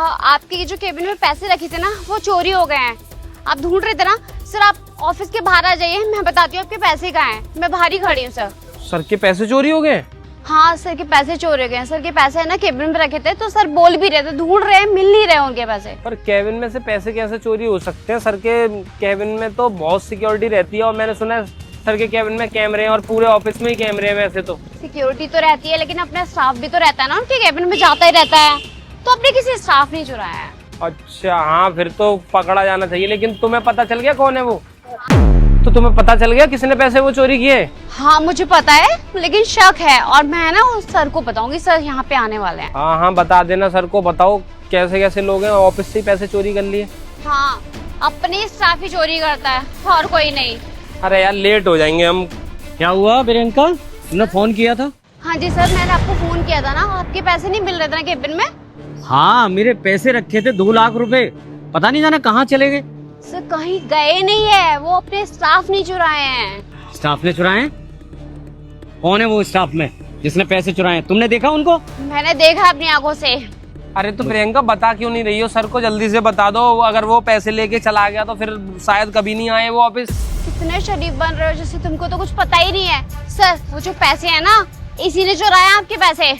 आपके जो केबिन में पैसे रखे थे ना वो चोरी हो गए हैं। आप ढूंढ रहे थे ना सर, आप ऑफिस के बाहर आ जाइए, मैं बताती हूँ आपके पैसे कहाँ हैं। मैं बाहर ही खड़ी हूँ सर। सर के पैसे चोरी हो गए? हाँ सर के पैसे चोरी हो गए हैं। सर के पैसे है ना केबिन में रखे थे, तो सर बोल भी रहे थे, ढूंढ रहे हैं, मिल नहीं रहे उनके पैसे। पर केबिन में से पैसे कैसे चोरी हो सकते हैं? सर के केबिन में तो बहुत सिक्योरिटी रहती है और मैंने सुना है सर के केबिन में कैमरे हैं और पूरे ऑफिस में ही कैमरे हैं। वैसे तो सिक्योरिटी तो रहती है, लेकिन अपना स्टाफ भी तो रहता है ना, उनके केबिन में जाता ही रहता है, तो अपने किसी स्टाफ नहीं चुराया है। अच्छा हाँ, फिर तो पकड़ा जाना चाहिए। लेकिन तुम्हें पता चल गया कौन है वो? तो तुम्हें पता चल गया किसने पैसे वो चोरी किए? हाँ मुझे पता है, लेकिन शक है और मैं ना उस सर को बताऊंगी। सर यहाँ पे आने वाले हैं। हाँ हाँ बता देना सर को, बताओ कैसे कैसे लोग हैं ऑफिस से ही पैसे चोरी कर लिए। हाँ अपने स्टाफ ही चोरी करता है और कोई नहीं। अरे यार लेट हो जाएंगे हम। क्या हुआ प्रियंका, तुमने फोन किया था? हाँ जी सर, मैंने आपको फोन किया था ना, आपके पैसे नहीं मिल रहे थे ना केबिन में। हाँ मेरे पैसे रखे थे 2 लाख रुपए, पता नहीं जाना कहाँ चले गए। सर कहीं गए नहीं है, वो अपने स्टाफ नहीं चुराए हैं। स्टाफ ने चुराए? कौन है वो स्टाफ में जिसने पैसे चुराए? तुमने देखा उनको? मैंने देखा अपनी आंखों से। अरे तो प्रियंका बता क्यों नहीं रही हो? सर को जल्दी से बता दो, अगर वो पैसे लेके चला गया तो फिर शायद कभी नहीं आए वो ऑफिस। कितने शरीफ बन रहे हो, जैसे तुमको तो कुछ पता ही नहीं है। सर वो जो पैसे है ना, इसी ने चुराया आपके पैसे।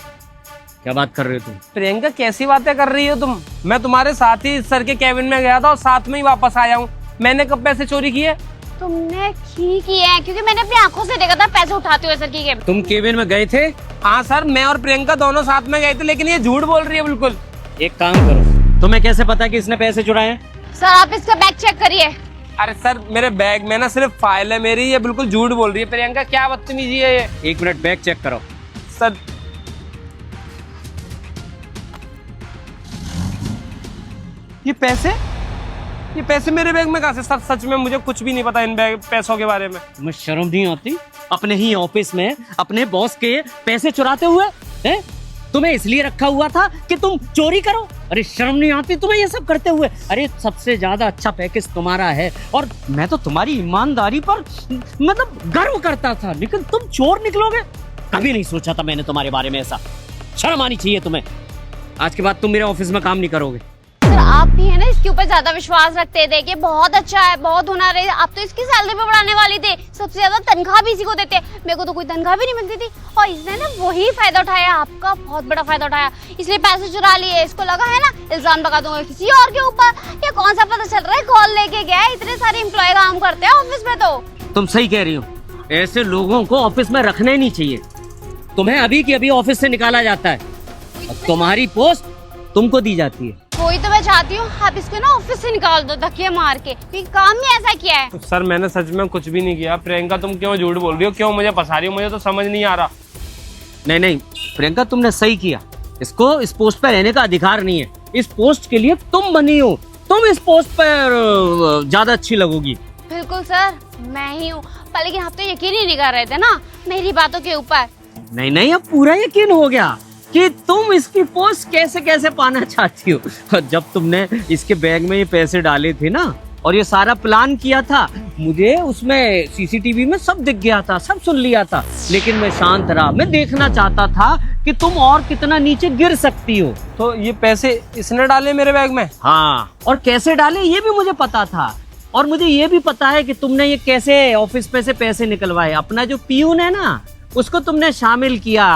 क्या बात कर रहे हो तुम? प्रियंका कैसी बातें कर रही हो तुम? मैं तुम्हारे साथ ही सर के केबिन में गया था और साथ में ही वापस आया हूँ। मैंने कब पैसे चोरी किए? तुमने ठीक किया है, क्योंकि मैंने अपनी आंखों से देखा था पैसे उठाते हुए सर की केबिन। तुम केबिन में गए थे? हाँ सर, मैं और प्रियंका दोनों साथ में गए थे, लेकिन ये झूठ बोल रही है बिल्कुल। एक काम करो, तुम्हें कैसे पता कि इसने पैसे चुराए? सर आप इसका बैग चेक करिए। अरे सर मेरे बैग में ना सिर्फ फाइल है मेरी, ये बिल्कुल झूठ बोल रही है। प्रियंका क्या बदतमीजी है ये। 1 मिनट बैग चेक करो। सर ये पैसे मेरे बैग में कहाँ से? सर सच में मुझे कुछ भी नहीं पता इन बैग पैसों के बारे में। तुम्हें शर्म नहीं आती अपने ही ऑफिस में अपने बॉस के पैसे चुराते हुए? हैं? तुम्हें इसलिए रखा हुआ था कि तुम चोरी करो? अरे शर्म नहीं आती तुम्हें ये सब करते हुए? अरे सबसे ज्यादा अच्छा पैकेज तुम्हारा है और मैं तो तुम्हारी ईमानदारी पर मतलब गर्व करता था, लेकिन तुम चोर निकलोगे? कभी नहीं सोचा था मैंने तुम्हारे बारे में ऐसा। शर्म आनी चाहिए तुम्हें। आज के बाद तुम मेरे ऑफिस में काम नहीं करोगे। सर आप भी है ना इसके ऊपर ज्यादा विश्वास रखते थे कि बहुत अच्छा है, बहुत हुनर है। आप तो इसकी सैलरी पे बढ़ाने वाली थे, सबसे ज्यादा तनख्वाह भी इसी को देते। मेरे को तो कोई तनख्वाह भी नहीं मिलती थी और इसने ना वही फायदा उठाया, आपका बहुत बड़ा फायदा उठाया, इसलिए पैसे चुरा लिए। इसको लगा है ना इल्जाम लगा दूंगा किसी और के ऊपर। ये कौन सा पता चल रहा है कॉल लेके गया है? इतने सारे एम्प्लॉय काम करते हैं ऑफिस में। तो तुम सही कह रही हो, ऐसे लोगों को ऑफिस में रखना ही नहीं चाहिए। तुम्हें अभी की अभी ऑफिस से निकाला जाता है और तुम्हारी पोस्ट तुमको दी जाती है। कोई तो मैं चाहती हूँ आप इसको ना ऑफिस से निकाल दो धक्के मार के, क्योंकि काम ही ऐसा किया है। सर मैंने सच में कुछ भी नहीं किया। प्रियंका तुम क्यों झूठ बोल रही हो? क्यों मुझे फंसा रही हो? मुझे तो समझ नहीं आ रहा। नहीं प्रियंका, तुमने सही किया। इसको इस पोस्ट पर रहने का अधिकार नहीं है। इस पोस्ट के लिए तुम बनी हो, तुम इस पोस्ट पर ज्यादा अच्छी लगोगी। बिल्कुल सर, मैं ही हूँ। पर लेकिन आप तो यकीन ही नहीं कर रहे थे ना मेरी बातों के ऊपर। नहीं, अब पूरा यकीन हो गया कि तुम इसकी पोस्ट कैसे कैसे पाना चाहती हो। और जब तुमने इसके बैग में ये पैसे डाले थे ना और ये सारा प्लान किया था, मुझे उसमें सीसीटीवी में सब दिख गया था, सब सुन लिया था। लेकिन मैं शांत रहा, मैं देखना चाहता था कि तुम और कितना नीचे गिर सकती हो। तो ये पैसे इसने डाले मेरे बैग में? हाँ, और कैसे डाले ये भी मुझे पता था। और मुझे ये भी पता है कि तुमने ये कैसे ऑफिस में से पैसे निकलवाए। अपना जो पियून है ना, उसको तुमने शामिल किया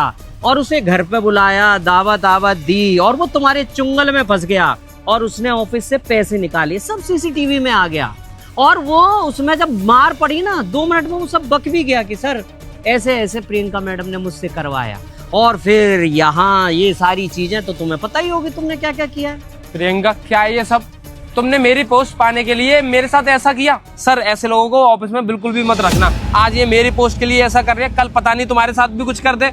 और उसे घर पे बुलाया, दावत दी और वो तुम्हारे चुंगल में फंस गया और उसने ऑफिस से पैसे निकाले। सब सीसीटीवी में आ गया और वो उसमें जब मार पड़ी ना 2 मिनट में वो सब बक भी गया कि सर ऐसे ऐसे प्रियंका मैडम ने मुझसे करवाया। और फिर यहाँ ये सारी चीजें तो तुम्हें पता ही होगी तुमने क्या क्या किया है। प्रियंका क्या ये सब तुमने मेरी पोस्ट पाने के लिए मेरे साथ ऐसा किया? सर ऐसे लोगों को ऑफिस में बिल्कुल भी मत रखना। आज ये मेरी पोस्ट के लिए ऐसा कर रहे हैं, कल पता नहीं तुम्हारे साथ भी कुछ कर दे।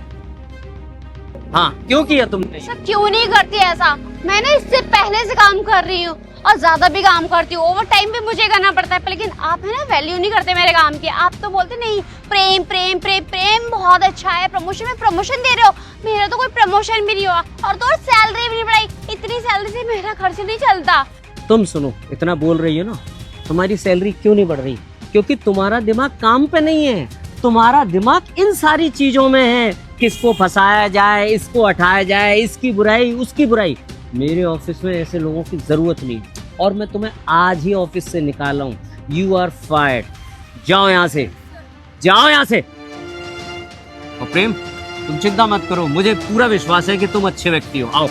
हाँ, क्यों किया तुमने? सर क्यों नहीं करती ऐसा? मैंने इससे पहले से काम कर रही हूँ और ज्यादा भी काम करती हूँ। ओवर टाइम भी मुझे करना पड़ता है, लेकिन आप है ना वैल्यू नहीं करते मेरे काम की। आप तो बोलते नहीं प्रेम प्रेम प्रेम प्रेम बहुत अच्छा है, प्रमोशन में प्रमोशन दे रहे हो। मेरा तो कोई प्रमोशन भी नहीं हुआ और तो सैलरी भी नहीं बढ़ाई। इतनी सैलरी से मेरा खर्च नहीं चलता। तुम सुनो, इतना बोल रही हो ना, तुम्हारी सैलरी क्यों नहीं बढ़ रही? क्योंकि तुम्हारा दिमाग काम पे नहीं है। तुम्हारा दिमाग इन सारी चीजों में है, किसको फंसाया जाए, इसको हटाया जाए, इसकी बुराई उसकी बुराई। मेरे ऑफिस में ऐसे लोगों की जरूरत नहीं और मैं तुम्हें आज ही ऑफिस से निकाला हूँ। You are fired. जाओ यहाँ से, जाओ यहाँ से। और प्रेम, तुम चिंता मत करो, मुझे पूरा विश्वास है कि तुम अच्छे व्यक्ति हो। आओ।